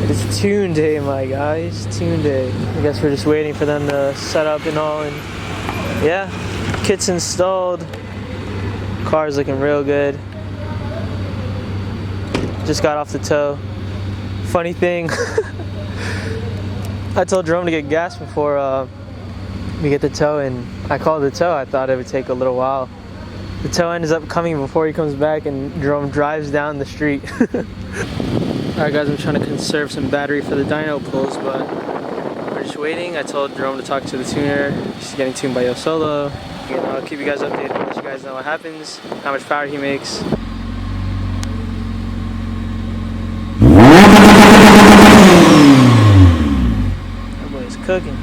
It's tune day, my guys. Tune day. I guess we're just waiting for them to set up and all, and yeah, kit's installed. Car's looking real good. Just got off the tow. Funny thing, I told Jerome to get gas before we get the tow, and I called the tow. I thought it would take a little while. The tow ends up coming before he comes back, and Jerome drives down the street. Alright guys, I'm trying to conserve some battery for the dyno pulls, but we're just waiting. I told Jerome to talk to the tuner. He's getting tuned by Yo Solo. And I'll keep you guys updated, let you guys know what happens, how much power he makes. That boy is cooking.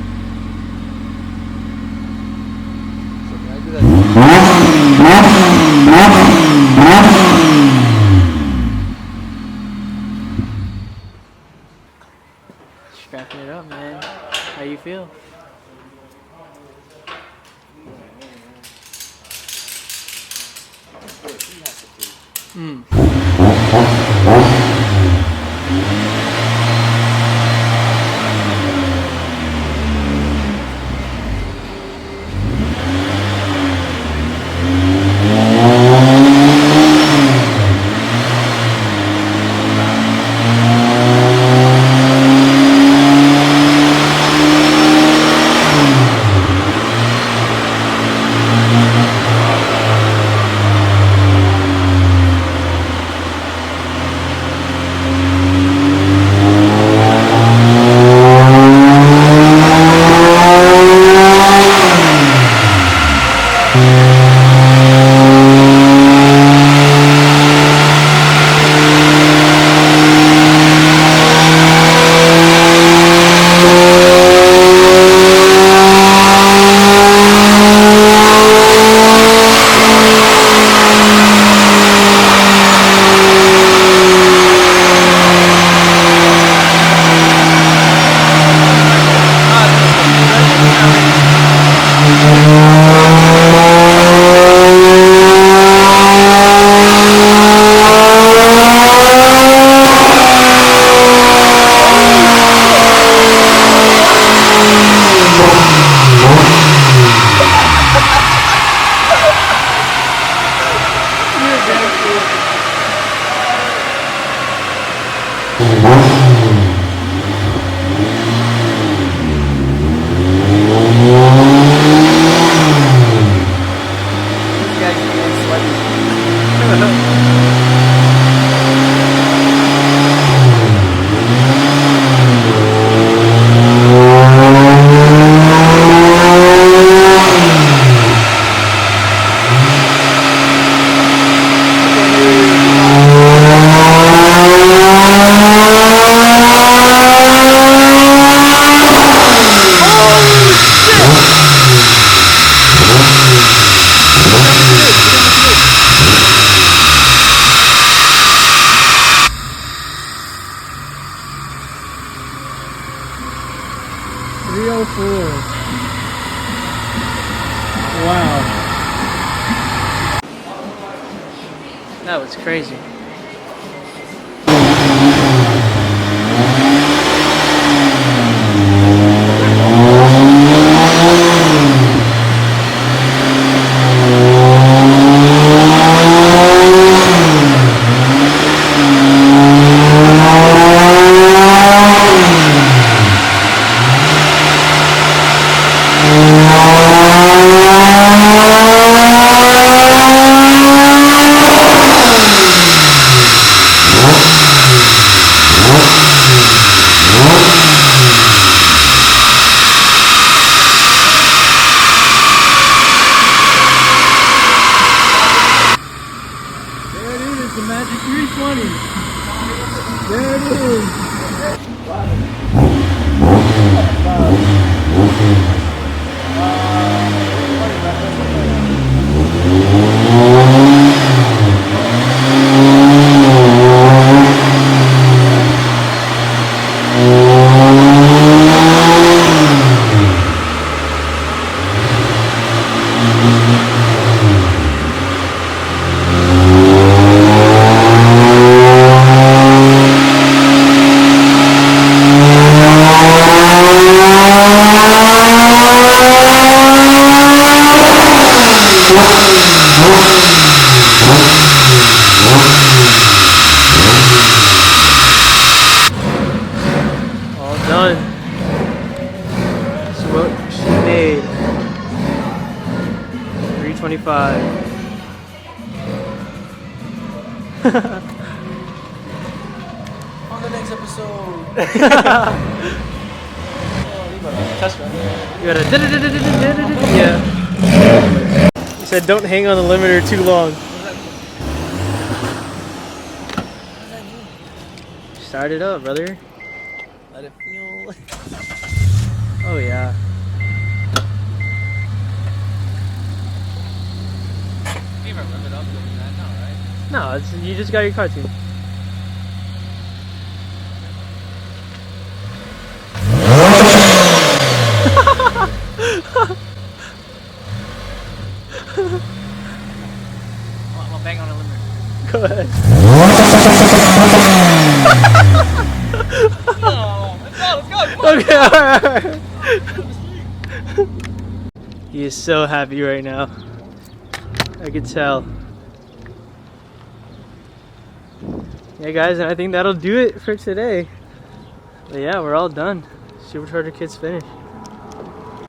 Strapping it up, man. How you feel? Wow. That was crazy. There it is. 25. On the next episode. Test run. You gotta yeah. You said don't hang on the limiter too long. Start it up, brother. Let it feel. Oh yeah. You never limit up like that now, right? No, it's, you just got your car tuned. I'm gonna bang on a limiter. Go ahead. No, let's go. Okay, alright. He is so happy right now. I could tell. Yeah, guys, and I think that'll do it for today. But yeah, we're all done. Supercharger kit's finished.